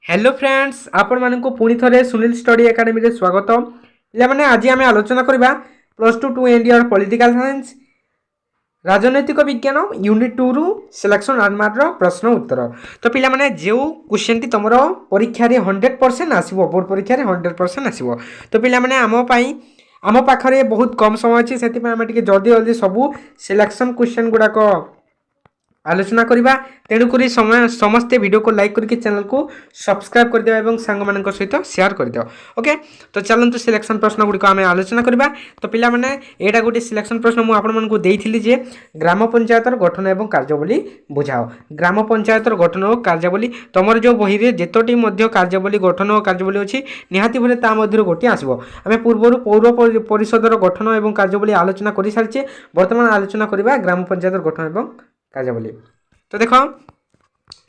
Hello friends आपण मानक पुणी थे सुनील स्टडी एकेडमी रे स्वागत पे आज आम आलोचना करवा +2 इंडिया पॉलिटिकल साइंस राजनैतिक विज्ञान यूनिट 2 रु सिलेक्शन आर्मार प्रश्न उत्तर। तो पे जो क्वेश्चन टी तुम परीक्षा 100% आसो बोर्ड परीक्षा 100% आसो। तो पे आम पाखे बहुत कम समय अच्छे से जल्दी जल्दी सबू सिलेक्शन क्वेश्चन गुड़ाक आलोचना करवा। तेणुक समस्ते वीडियो को लाइक करके चैनल को सब्सक्राइब कर दिया और सांग मान सहित शेयर कर दियो। ओके, तो चलते सिलेक्शन प्रश्न गुड़िक आम आलोचना करवा। तो पिला माने एटा गोटे सिलेक्शन प्रश्न मुझे आपको देती जे ग्राम पंचायतर गठन और कार्यावली बुझाओ। ग्राम पंचायतर गठन और कार्यावली तुम जो बही में जितोटी कार्यावली गठन और कार्यावली अच्छी निहाती भाव ता मध्य गोटे आसो। आम पूर्व पौर परिषदर गठन और कार्यावली आलोचना कर सारी। बर्तमान आलोचना करवा ग्राम पंचायतर गठन और कार्यावली। तो देख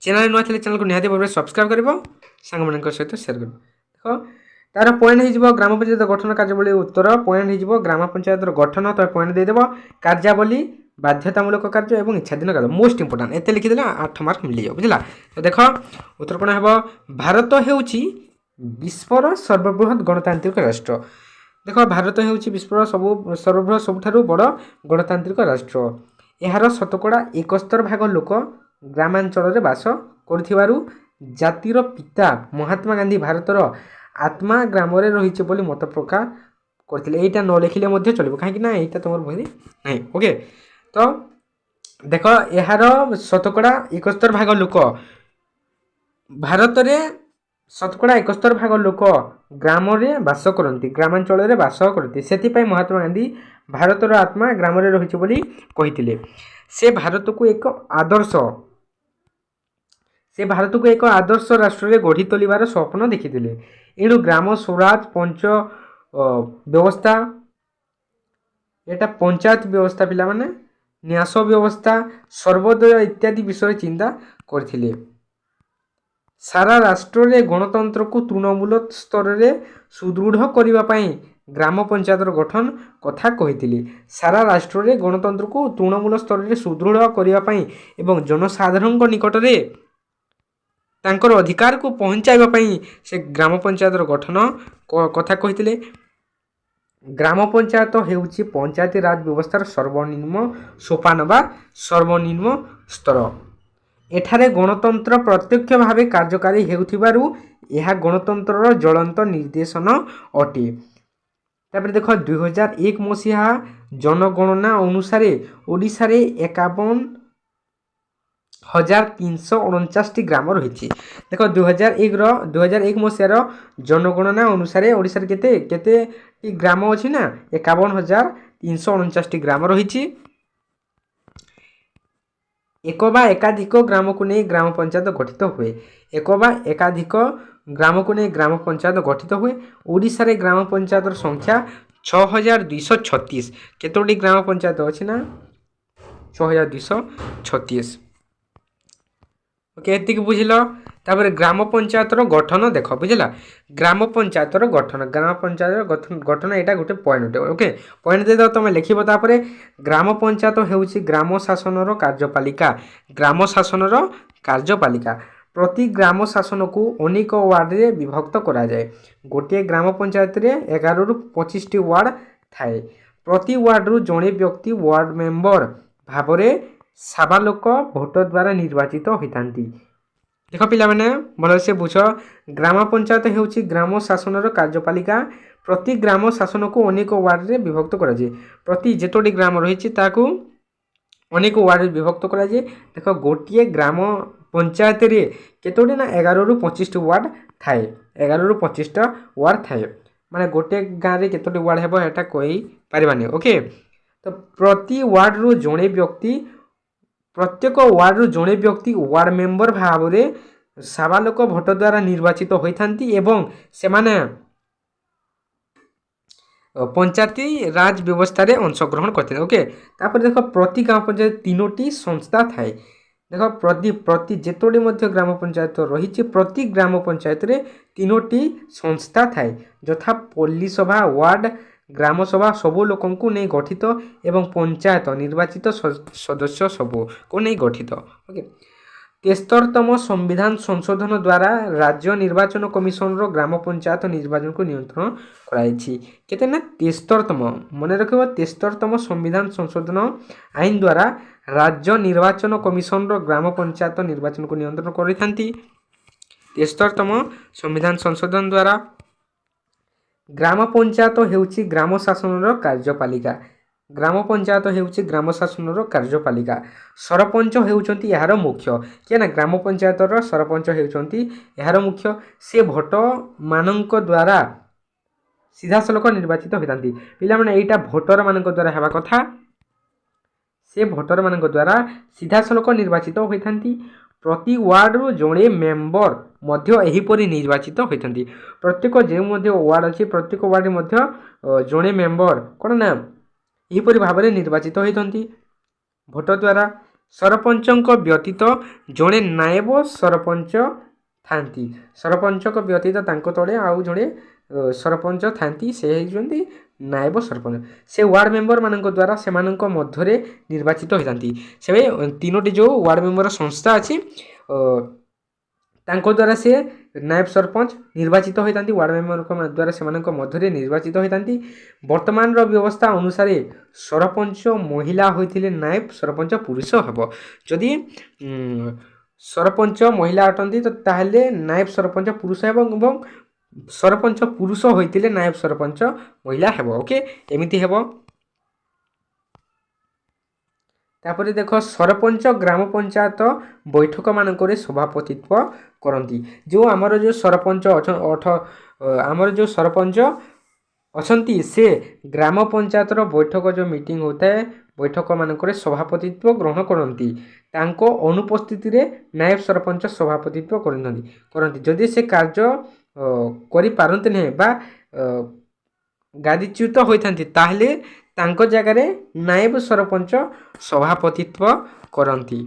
चैनल नुआ थे चैनल को निहाती भाव सब्सक्राइब कर सांग मान सहित शेयर कर। देख तार पॉइंट हो ग्राम पंचायत गठन कार्यावली उत्तर पॉइंट हो ग्राम पंचायत गठन तो पॉइंट देदेव कार्यावली बाध्यतामूलक कार्य और इच्छाधीन कार्य मोस्ट इंपोर्टाट एत लिखिदे 8 मार्क मिल जाए बुझला। तो देख उत्तर कौन हे भारत होउची विश्वर सर्वबृहत गणतांत्रिक राष्ट्र। देख भारत होउची विश्वर सर्वबृहत सबुठारु बड़ गणतांत्रिक राष्ट्र। यार 71% लोक ग्रामांचल बास करुथिबारु जातिर पिता महात्मा गांधी भारतर आत्मा ग्राम रही बोली मत प्रकाश करथिले। एटा न लिखिले मध्य चलिबो काहे ना एटा तुम बही नहीं। ओके, तो देख यार 71% लोक भारत रे 71% लोक ग्राम रे बास करती ग्रामांचल रे बास करती से महात्मा गांधी भारतर आत्मा ग्राम रे रही बोली कहिथिले। से भारत को एक आदर्श राष्ट्र रे गढ़ी तोलिबार स्वप्न देखिथिले। एणु ग्राम स्वराज पंच व्यवस्था एटा पंचायत व्यवस्था पिला माने न्यास व्यवस्था सर्वोदय इत्यादि विषय चिंता करथिले। सारा राष्ट्र रे गणतंत्र को तृणमूल स्तर रे सुदृढ़ करबा पई ग्राम पंचायत गठन कथा कहिथिले। सारा राष्ट्र रे गणतंत्र को तृणमूल स्तर रे सुदृढ़ करबा पई एवं जनसाधारण निकट रे तांकर अधिकार को पहुंचाइबा पई से ग्राम पंचायत गठन कथा कहिथिले। ग्राम पंचायत हेउची पंचायती राज व्यवस्थार सर्वनिम्न सोपान बा सर्वनिम्न स्तर। एठारे गणतंत्र प्रत्यक्ष भावे कार्यकारी हेउथिबारु यह गणतंत्र ज्वलंत निर्देशन अटे। तापर देख 2001 मसीहा जनगणना अनुसार ओडिशा रे 51,349 ग्राम रही। देख 2001 मसीहार जनगणना अनुसार ओडिशा रे केते केते ग्राम अछि ना 51,349 ग्राम रही। एक बा एकाधिक ग्राम को नहीं ग्राम पंचायत गठित हुए। एक बा एकाधिक ग्राम को नहीं ग्राम पंचायत गठित हुए। ओडिशा रे ग्राम पंचायत संख्या 6236। केतोटी ग्राम पंचायत अच्छी ना 6236। ओके, एतिक बुझिल। तापर ग्राम पंचायत गठन देख बुझला। ग्राम पंचायत गठन एटा गोटे पॉइंट। ओके, पॉइंट दे दो तुम लिखिबो। तापर ग्राम पंचायत हेउची ग्राम शासनर कार्यपालिका। ग्राम शासनर कार्यपालिका प्रति ग्राम शासन को अनेक वार्ड रे विभक्त करा जाए। गोटे ग्राम पंचायत रे 11 रु 25 टी वार्ड थाए। प्रति वार्ड रु जणे व्यक्ति वार्ड मेंबर भाबरे साबालोक भोट द्वारा निर्वाचित होइतांती। देख पिला माने भल से बुझ। ग्राम पंचायत हेउची ग्राम शासनर कार्यपालिका प्रति ग्राम शासन को अनेक वार्ड रे विभक्त करा जाए। प्रति जेतोटी ग्राम रहिछि ताकू अनेक वार्ड रे विभक्त करा जाए। देख गोटिए ग्राम पंचायत रे केतोटी ना 11 रु 25 वार्ड थाए। 11 रु 25 वार्ड थाए माने गोटे गाँव रे केतोटी वार्ड हेबो एटा कहि परिबानी। ओके, तो प्रति वार्ड रु जणे व्यक्ति प्रत्येक वार्ड रु जणे व्यक्ति वार्ड मेंबर भाव रे साबालोक भोट द्वारा निर्वाचित होइथांती एवं सेमाने पंचायती राज व्यवस्था रे अंशग्रहण करते। ओके, तापर देखो प्रति ग्राम पंचायत 3टी संस्था थाए। देखो प्रति जेतोटी मध्य ग्राम पंचायत रही प्रति ग्राम पंचायत रे 3टी संस्था थाए यथा पल्ली सभा वार्ड ग्राम सभा सबू लोकों को नहीं गठित एवं पंचायत निर्वाचित सदस्य सबू को नहीं गठित। ओके, 73তম ସମ୍ବିଧାନ ସଂଶୋଧନ ଦ୍ୱାରା ରାଜ୍ୟ ନିର୍ବାଚନ କମିଶନର ଗ୍ରାମ ପଞ୍ଚାୟତ ନିର୍ବାଚନକୁ ନିୟନ୍ତ୍ରଣ କରାଯାଇଛି। କେତେ ନା 73ତମ, ମନେ ରଖିବ 73ତମ ସମ୍ବିଧାନ ସଂଶୋଧନ ଆଇନ ଦ୍ୱାରା ରାଜ୍ୟ ନିର୍ବାଚନ କମିଶନର ଗ୍ରାମ ପଞ୍ଚାୟତ ନିର୍ବାଚନକୁ ନିୟନ୍ତ୍ରଣ କରିଥାନ୍ତି। 73ତମ ସମ୍ବିଧାନ ସଂଶୋଧନ ଦ୍ୱାରା ଗ୍ରାମ ପଞ୍ଚାୟତ ହେଉଛି ଗ୍ରାମ ଶାସନର କାର୍ଯ୍ୟପାଳିକା। ଗ୍ରାମ ପଞ୍ଚାୟତ ହେଉଛି ଗ୍ରାମ ଶାସନର କାର୍ଯ୍ୟପାଳିକା। ସରପଞ୍ଚ ହେଉଛନ୍ତି ଏହାର ମୁଖ୍ୟ। କିଏ ନା ଗ୍ରାମ ପଞ୍ଚାୟତର ସରପଞ୍ଚ ହେଉଛନ୍ତି ଏହାର ମୁଖ୍ୟ। ସେ ଭୋଟମାନଙ୍କ ଦ୍ୱାରା ସିଧାସଳଖ ନିର୍ବାଚିତ ହୋଇଥାନ୍ତି। ପିଲାମାନେ ଏଇଟା ଭୋଟରମାନଙ୍କ ଦ୍ୱାରା ହେବା କଥା। ସେ ଭୋଟରମାନଙ୍କ ଦ୍ୱାରା ସିଧାସଳଖ ନିର୍ବାଚିତ ହୋଇଥାନ୍ତି। ପ୍ରତି ୱାର୍ଡ଼ରୁ ଜଣେ ମେମ୍ବର ମଧ୍ୟ ଏହିପରି ନିର୍ବାଚିତ ହୋଇଥାନ୍ତି। ପ୍ରତ୍ୟେକ ଯେଉଁ ମଧ୍ୟ ୱାର୍ଡ଼ ଅଛି ପ୍ରତ୍ୟେକ ୱାର୍ଡ଼ରେ ମଧ୍ୟ ଜଣେ ମେମ୍ବର କ'ଣ ନା ଏହିପରି ଭାବରେ ନିର୍ବାଚିତ ହୋଇଥାନ୍ତି ଭୋଟ ଦ୍ୱାରା। ସରପଞ୍ଚଙ୍କ ବ୍ୟତୀତ ଜଣେ ନାୟବ ସରପଞ୍ଚ ଥାନ୍ତି। ସରପଞ୍ଚଙ୍କ ବ୍ୟତୀତ ତାଙ୍କ ତଳେ ଆଉ ଜଣେ ସରପଞ୍ଚ ଥାନ୍ତି, ସେ ହେଉଛନ୍ତି ନାୟବ ସରପଞ୍ଚ। ସେ ୱାର୍ଡ଼ ମେମ୍ବରମାନଙ୍କ ଦ୍ୱାରା ସେମାନଙ୍କ ମଧ୍ୟରେ ନିର୍ବାଚିତ ହୋଇଥାନ୍ତି। ସେବେ ତିନୋଟି ଯେଉଁ ୱାର୍ଡ଼ ମେମ୍ବର ସଂସ୍ଥା ଅଛି ତାଙ୍କ ଦ୍ୱାରା ସେ ନାୟବ ସରପଞ୍ଚ ନିର୍ବାଚିତ ହୋଇଥାନ୍ତି। ୱାର୍ଡ଼ ମେମ୍ବରଙ୍କ ଦ୍ୱାରା ସେମାନଙ୍କ ମଧ୍ୟରେ ନିର୍ବାଚିତ ହୋଇଥାନ୍ତି। ବର୍ତ୍ତମାନର ବ୍ୟବସ୍ଥା ଅନୁସାରେ ସରପଞ୍ଚ ମହିଳା ହୋଇଥିଲେ ନାୟବ ସରପଞ୍ଚ ପୁରୁଷ ହେବ। ଯଦି ସରପଞ୍ଚ ମହିଳା ଅଟନ୍ତି ତ ତାହେଲେ ନାୟବ ସରପଞ୍ଚ ପୁରୁଷ ହେବ ଏବଂ ସରପଞ୍ଚ ପୁରୁଷ ହୋଇଥିଲେ ନାୟବ ସରପଞ୍ଚ ମହିଳା ହେବ। ଓକେ, ଏମିତି ହେବ। ତାପରେ ଦେଖ ସରପଞ୍ଚ ଗ୍ରାମ ପଞ୍ଚାୟତ ବୈଠକ ମାନଙ୍କରେ ସଭାପତିତ୍ୱ କରନ୍ତି। ଯେଉଁ ଆମର ଯେଉଁ ସରପଞ୍ଚ ଅଛନ୍ତି ସେ ଗ୍ରାମ ପଞ୍ଚାୟତର ବୈଠକ ଯେଉଁ ମିଟିଂ ହୋଇଥାଏ ବୈଠକ ମାନଙ୍କରେ ସଭାପତିତ୍ୱ ଗ୍ରହଣ କରନ୍ତି। ତାଙ୍କ ଅନୁପସ୍ଥିତିରେ ନାୟବ ସରପଞ୍ଚ ସଭାପତିତ୍ୱ କରନ୍ତି। ଯଦି ସେ କାର୍ଯ୍ୟ କରିପାରନ୍ତି ନାହିଁ ବା ଗାଦିଚ୍ୟୁତ ହୋଇଥାନ୍ତି ତାହେଲେ ତାଙ୍କ ଜାଗାରେ ନାୟବ ସରପଞ୍ଚ ସଭାପତିତ୍ୱ କରନ୍ତି।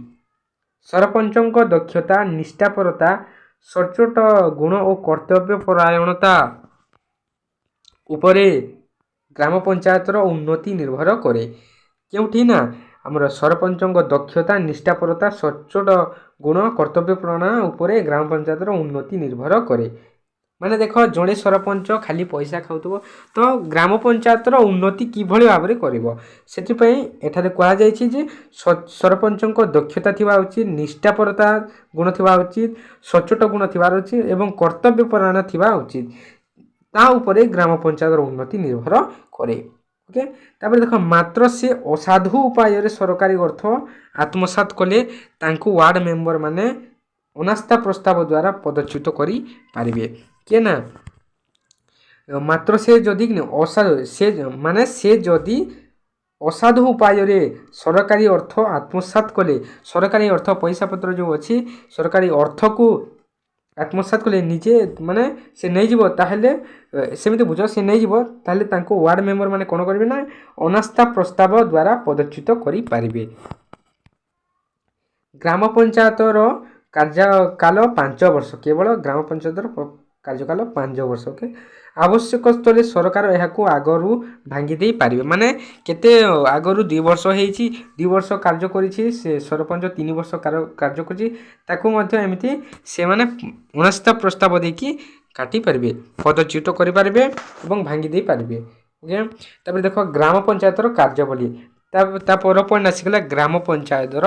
ସରପଞ୍ଚଙ୍କ ଦକ୍ଷତା, ନିଷ୍ଠାପରତା, ସଚ୍ଚୋଟ ଗୁଣ ଓ କର୍ତ୍ତବ୍ୟ ପରାୟଣତା ଉପରେ ଗ୍ରାମ ପଞ୍ଚାୟତର ଉନ୍ନତି ନିର୍ଭର କରେ। କେଉଁଠି ନା ଆମର ସରପଞ୍ଚଙ୍କ ଦକ୍ଷତା, ନିଷ୍ଠାପରତା, ସଚ୍ଚୋଟ ଗୁଣ, କର୍ତ୍ତବ୍ୟ ପରାୟଣ ଉପରେ ଗ୍ରାମ ପଞ୍ଚାୟତର ଉନ୍ନତି ନିର୍ଭର କରେ। ମାନେ ଦେଖ ଜଣେ ସରପଞ୍ଚ ଖାଲି ପଇସା ଖାଉଥିବ ତ ଗ୍ରାମ ପଞ୍ଚାୟତର ଉନ୍ନତି କିଭଳି ଭାବରେ କରିବ ସେଥିପାଇଁ ଏଠାରେ କୁହାଯାଇଛି ଯେ ସରପଞ୍ଚଙ୍କ ଦକ୍ଷତା ଥିବା ଉଚିତ, ନିଷ୍ଠାପରତା ଗୁଣ ଥିବା ଉଚିତ, ସଚ୍ଚୋଟ ଗୁଣ ଥିବା ଉଚିତ ଏବଂ କର୍ତ୍ତବ୍ୟ ପରାୟଣ ଥିବା ଉଚିତ। ତା ଉପରେ ଗ୍ରାମ ପଞ୍ଚାୟତର ଉନ୍ନତି ନିର୍ଭର କରେ। ଓକେ, ତାପରେ ଦେଖ ମାତ୍ର ସେ ଅସାଧୁ ଉପାୟରେ ସରକାରୀ ଅର୍ଥ ଆତ୍ମସାତ କଲେ ତାଙ୍କୁ ୱାର୍ଡ଼ ମେମ୍ବର ମାନେ ଅନାସ୍ଥା ପ୍ରସ୍ତାବ ଦ୍ୱାରା ପଦଚ୍ୟୁତ କରିପାରିବେ। କିଏ ନା ମାତ୍ର ସେ ଯଦି ଯଦି ଅସାଧୁ ଉପାୟରେ ସରକାରୀ ଅର୍ଥ ଆତ୍ମସାତ କଲେ, ସରକାରୀ ଅର୍ଥ ପଇସା ପତ୍ର ଯେଉଁ ଅଛି ସରକାରୀ ଅର୍ଥକୁ ଆତ୍ମସାତ କଲେ ନିଜେ ମାନେ ସେ ନେଇଯିବ ତାହେଲେ ସେମିତି ବୁଝ ସେ ନେଇଯିବ ତାହେଲେ ତାଙ୍କୁ ୱାର୍ଡ଼ ମେମ୍ବର ମାନେ କ'ଣ କରିବେ ନା ଅନାସ୍ଥା ପ୍ରସ୍ତାବ ଦ୍ୱାରା ପଦଚ୍ୟୁତ କରିପାରିବେ। ଗ୍ରାମ ପଞ୍ଚାୟତର କାର୍ଯ୍ୟକାଳ 5 ବର୍ଷ। କେବଳ ଗ୍ରାମ ପଞ୍ଚାୟତର କାର୍ଯ୍ୟକାଳ 5 ବର୍ଷ। ଓକେ, ଆବଶ୍ୟକ ସ୍ଥଳେ ସରକାର ଏହାକୁ ଆଗରୁ ଭାଙ୍ଗି ଦେଇପାରିବେ। ମାନେ କେତେ ଆଗରୁ 2 ବର୍ଷ ହେଇଛି, 2 ବର୍ଷ କାର୍ଯ୍ୟ କରିଛି ସେ ସରପଞ୍ଚ, 3 ବର୍ଷ କାର୍ଯ୍ୟ କରିଛି ତାକୁ ମଧ୍ୟ ଏମିତି ସେମାନେ ଅନାସ୍ଥା ପ୍ରସ୍ତାବ ଦେଇକି କାଟିପାରିବେ, ପଦଚ୍ୟୁତ କରିପାରିବେ ଏବଂ ଭାଙ୍ଗି ଦେଇପାରିବେ। ଓକେ, ତାପରେ ଦେଖ ଗ୍ରାମ ପଞ୍ଚାୟତର କାର୍ଯ୍ୟାବଳୀ। ତା ପର ପଏଣ୍ଟ ଆସିଗଲା ଗ୍ରାମ ପଞ୍ଚାୟତର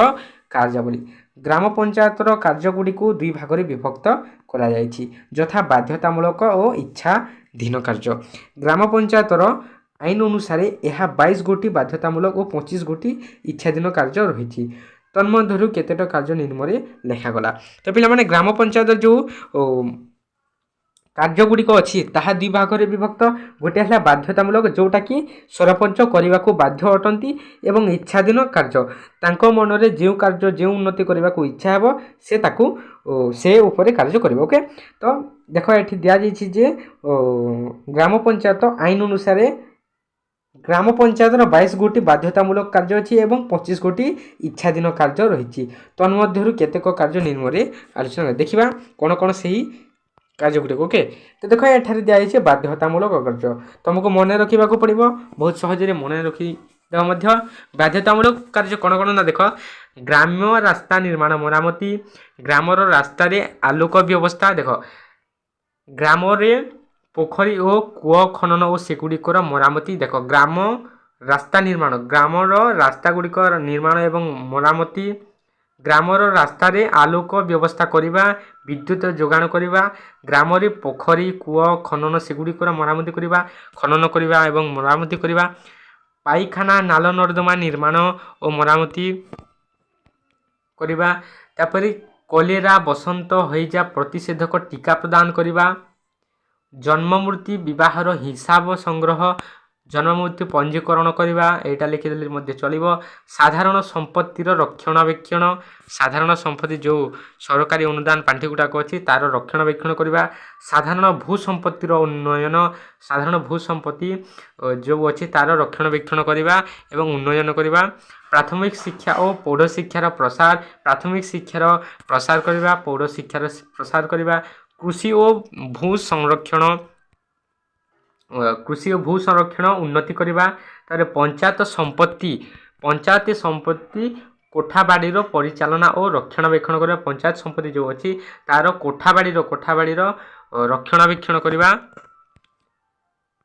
କାର୍ଯ୍ୟାବଳୀ। ଗ୍ରାମ ପଞ୍ଚାୟତର କାର୍ଯ୍ୟଗୁଡ଼ିକୁ 2 ଭାଗରେ ବିଭକ୍ତ କରାଯାଇଛି, ଯଥା ବାଧ୍ୟତାମୂଳକ ଓ ଇଚ୍ଛାଧୀନ କାର୍ଯ୍ୟ। ଗ୍ରାମ ପଞ୍ଚାୟତର ଆଇନ ଅନୁସାରେ ଏହା 22 ଗୋଟି ବାଧ୍ୟତାମୂଳକ ଓ 25 ଗୋଟି ଇଚ୍ଛାଧୀନ କାର୍ଯ୍ୟ ରହିଛି। ତନ୍ମଧ୍ୟରୁ କେତେଟା କାର୍ଯ୍ୟ ନିମ୍ନରେ ଲେଖାଗଲା। ତ ପିଲାମାନେ ଗ୍ରାମ ପଞ୍ଚାୟତର ଯେଉଁ କାର୍ଯ୍ୟଗୁଡ଼ିକ ଅଛି ତାହା 2 ଭାଗରେ ବିଭକ୍ତ। ଗୋଟିଏ ହେଲା ବାଧ୍ୟତାମୂଳକ ଯେଉଁଟାକି ସରପଞ୍ଚ କରିବାକୁ ବାଧ୍ୟ ଅଟନ୍ତି ଏବଂ ଇଚ୍ଛାଧୀନ କାର୍ଯ୍ୟ ତାଙ୍କ ମନରେ ଯେଉଁ କାର୍ଯ୍ୟ ଯେଉଁ ଉନ୍ନତି କରିବାକୁ ଇଚ୍ଛା ହେବ ସେ ଉପରେ କାର୍ଯ୍ୟ କରିବ। ଓକେ, ତ ଦେଖ ଏଠି ଦିଆଯାଇଛି ଯେ ଗ୍ରାମ ପଞ୍ଚାୟତ ଆଇନ ଅନୁସାରେ ଗ୍ରାମ ପଞ୍ଚାୟତର 22 ଗୋଟି ବାଧ୍ୟତାମୂଳକ କାର୍ଯ୍ୟ ଅଛି ଏବଂ 25 ଗୋଟି ଇଚ୍ଛାଧୀନ କାର୍ଯ୍ୟ ରହିଛି। ତନ୍ମଧ୍ୟରୁ କେତେକ କାର୍ଯ୍ୟ ନିମ୍ନରେ ଆଲୋଚନା ଦେଖିବା କ'ଣ କ'ଣ ସେହି କାର୍ଯ୍ୟଗୁଡ଼ିକ। ଓକେ, ତ ଦେଖ ଏଠାରେ ଦିଆଯାଇଛି ବାଧ୍ୟତାମୂଳକ କାର୍ଯ୍ୟ। ତୁମକୁ ମନେ ରଖିବାକୁ ପଡ଼ିବ, ବହୁତ ସହଜରେ ମନେ ରଖି দেখ ମଧ୍ୟ ବାଧ୍ୟତାମୂଳକ କାର୍ଯ୍ୟ କ'ଣ କ'ଣ ନା ଦେଖ ଗ୍ରାମ୍ୟ ରାସ୍ତା ନିର୍ମାଣ ମରାମତି ଗ୍ରାମର ରାସ୍ତାରେ ଆଲୋକ ବ୍ୟବସ୍ଥା ଦେଖ ଗ୍ରାମରେ ପୋଖରୀ ଓ କୂଅ ଖନନ ଓ ସେଗୁଡ଼ିକର ମରାମତି ଦେଖ ଗ୍ରାମ ରାସ୍ତା ନିର୍ମାଣ ଗ୍ରାମର ରାସ୍ତା ଗୁଡ଼ିକର ନିର୍ମାଣ ଏବଂ ମରାମତି ଗ୍ରାମର ରାସ୍ତାରେ ଆଲୋକ ବ୍ୟବସ୍ଥା କରିବା ବିଦ୍ୟୁତ ଯୋଗାଣ କରିବା ଗ୍ରାମରେ ପୋଖରୀ କୂଅ ଖନନ ସେଗୁଡ଼ିକର ମରାମତି କରିବା ଖନନ କରିବା ଏବଂ ମରାମତି କରିବା ପାଇଖାନା ନାଳ ନର୍ଦ୍ଦମା ନିର୍ମାଣ ଓ ମରାମତି କରିବା ତାପରେ କଲେରା ବସନ୍ତ ହଇଜା ପ୍ରତିଷେଧକ ଟୀକା ପ୍ରଦାନ କରିବା ଜନ୍ମ ମୃତ୍ୟୁ ବିବାହର ହିସାବ ସଂଗ୍ରହ ଜନ୍ମ ମୃତ୍ୟୁ ପଞ୍ଜୀକରଣ କରିବା ଏଇଟା ଲେଖିଦେଲେ ମଧ୍ୟ ଚଳିବ ସାଧାରଣ ସମ୍ପତ୍ତିର ରକ୍ଷଣାବେକ୍ଷଣ ସାଧାରଣ ସମ୍ପତ୍ତି ଯେଉଁ ସରକାରୀ ଅନୁଦାନ ପାଣ୍ଠି ଗୁଡ଼ାକ ଅଛି ତାର ରକ୍ଷଣାବେକ୍ଷଣ କରିବା ସାଧାରଣ ଭୂ ସମ୍ପତ୍ତିର ଉନ୍ନୟନ ସାଧାରଣ ଭୂ ସମ୍ପତ୍ତି ଯେଉଁ ଅଛି ତାର ରକ୍ଷଣାବେକ୍ଷଣ କରିବା ଏବଂ ଉନ୍ନୟନ କରିବା ପ୍ରାଥମିକ ଶିକ୍ଷା ଓ ପୌଢ଼ ଶିକ୍ଷାର ପ୍ରସାର ପ୍ରାଥମିକ ଶିକ୍ଷାର ପ୍ରସାର କରିବା ପୌଢ଼ ଶିକ୍ଷାର ପ୍ରସାର କରିବା କୃଷି ଓ ଭୂ ସଂରକ୍ଷଣ ଉନ୍ନତି କରିବା ତାପରେ ପଞ୍ଚାୟତ ସମ୍ପତ୍ତି କୋଠାବାଡ଼ିର ପରିଚାଳନା ଓ ରକ୍ଷଣାବେକ୍ଷଣ କରିବା ପଞ୍ଚାୟତ ସମ୍ପତ୍ତି ଯେଉଁ ଅଛି ତାର କୋଠାବାଡ଼ିର ରକ୍ଷଣାବେକ୍ଷଣ କରିବା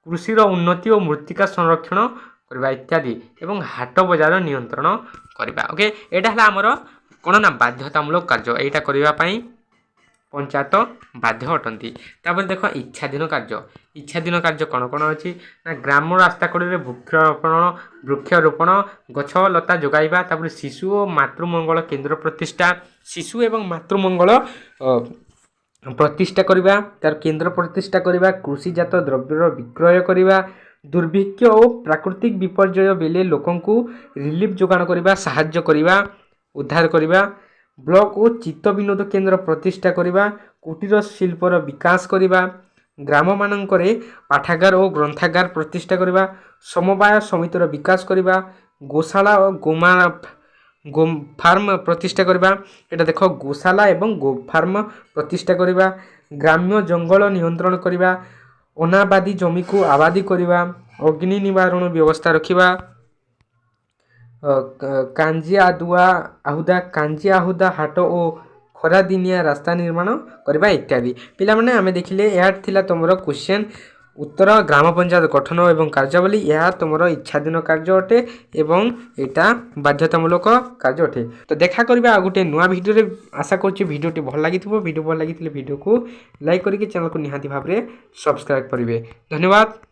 କୃଷିର ଉନ୍ନତି ଓ ମୃତ୍ତିକା ସଂରକ୍ଷଣ କରିବା ଇତ୍ୟାଦି ଏବଂ ହାଟ ବଜାର ନିୟନ୍ତ୍ରଣ କରିବା ଓକେ ଏଇଟା ହେଲା ଆମର କ'ଣ ନା ବାଧ୍ୟତାମୂଳକ କାର୍ଯ୍ୟ ଏଇଟା କରିବା ପାଇଁ ପଞ୍ଚାୟତ ବାଧ୍ୟ ଅଟନ୍ତି ତାପରେ ଦେଖ ଇଚ୍ଛାଧୀନ କାର୍ଯ୍ୟ କ'ଣ କ'ଣ ଅଛି ନା ଗ୍ରାମ ରାସ୍ତା କଡ଼ରେ ବୃକ୍ଷରୋପଣ ଗଛ ଲତା ଯୋଗାଇବା ତାପରେ ଶିଶୁ ଓ ମାତୃମଙ୍ଗଳ କେନ୍ଦ୍ର ପ୍ରତିଷ୍ଠା ଶିଶୁ ଏବଂ ମାତୃମଙ୍ଗଳ ପ୍ରତିଷ୍ଠା କରିବା ତାର କେନ୍ଦ୍ର ପ୍ରତିଷ୍ଠା କରିବା କୃଷିଜାତ ଦ୍ରବ୍ୟର ବିକ୍ରୟ କରିବା ଦୁର୍ଭିକ୍ଷ ଓ ପ୍ରାକୃତିକ ବିପର୍ଯ୍ୟୟ ବେଳେ ଲୋକଙ୍କୁ ରିଲିଫ୍ ଯୋଗାଣ କରିବା ସାହାଯ୍ୟ କରିବା ଉଦ୍ଧାର କରିବା ବ୍ଲକ ଓ ଚିତ୍ତ ବିନୋଦ କେନ୍ଦ୍ର ପ୍ରତିଷ୍ଠା କରିବା କୁଟୀର ଶିଳ୍ପର ବିକାଶ କରିବା ଗ୍ରାମମାନଙ୍କରେ ପାଠାଗାର ଓ ଗ୍ରନ୍ଥାଗାର ପ୍ରତିଷ୍ଠା କରିବା ସମବାୟ ସମିତିର ବିକାଶ କରିବା ଗୋଶାଳା ଓ ଗୋ ଫାର୍ମ ପ୍ରତିଷ୍ଠା କରିବା ଏଇଟା ଦେଖ ଗୋଶାଳା ଏବଂ ଗୋ ଫାର୍ମ ପ୍ରତିଷ୍ଠା କରିବା ଗ୍ରାମ୍ୟ ଜଙ୍ଗଲ ନିୟନ୍ତ୍ରଣ କରିବା ଅନାବାଦୀ ଜମିକୁ ଆବାଦୀ କରିବା ଅଗ୍ନି ନିବାରଣ ବ୍ୟବସ୍ଥା ରଖିବା କାଞ୍ଜି ଆହୁଦା ହାଟ ଓ ଖରାଦିନିଆ ରାସ୍ତା ନିର୍ମାଣ କରିବା ଇତ୍ୟାଦି ପିଲାମାନେ ଆମେ ଦେଖିଲେ ଏହା ଥିଲା ତୁମର କ୍ୱେଶ୍ଚନ୍ ଉତ୍ତର ଗ୍ରାମ ପଞ୍ଚାୟତ ଗଠନ ଏବଂ କାର୍ଯ୍ୟାବଳୀ ଏହା ତୁମର ଇଚ୍ଛାଧୀନ କାର୍ଯ୍ୟ ଅଟେ ଏବଂ ଏଇଟା ବାଧ୍ୟତାମୂଳକ କାର୍ଯ୍ୟ ଅଟେ ତ ଦେଖା କରିବା ଆଉ ଗୋଟେ ନୂଆ ଭିଡ଼ିଓରେ ଆଶା କରୁଛି ଭିଡ଼ିଓଟି ଭଲ ଲାଗିଥିବ ଭିଡ଼ିଓ ଭଲ ଲାଗିଥିଲେ ଭିଡ଼ିଓକୁ ଲାଇକ୍ କରିକି ଚ୍ୟାନେଲକୁ ନିହାତି ଭାବରେ ସବସ୍କ୍ରାଇବ୍ କରିବେ ଧନ୍ୟବାଦ।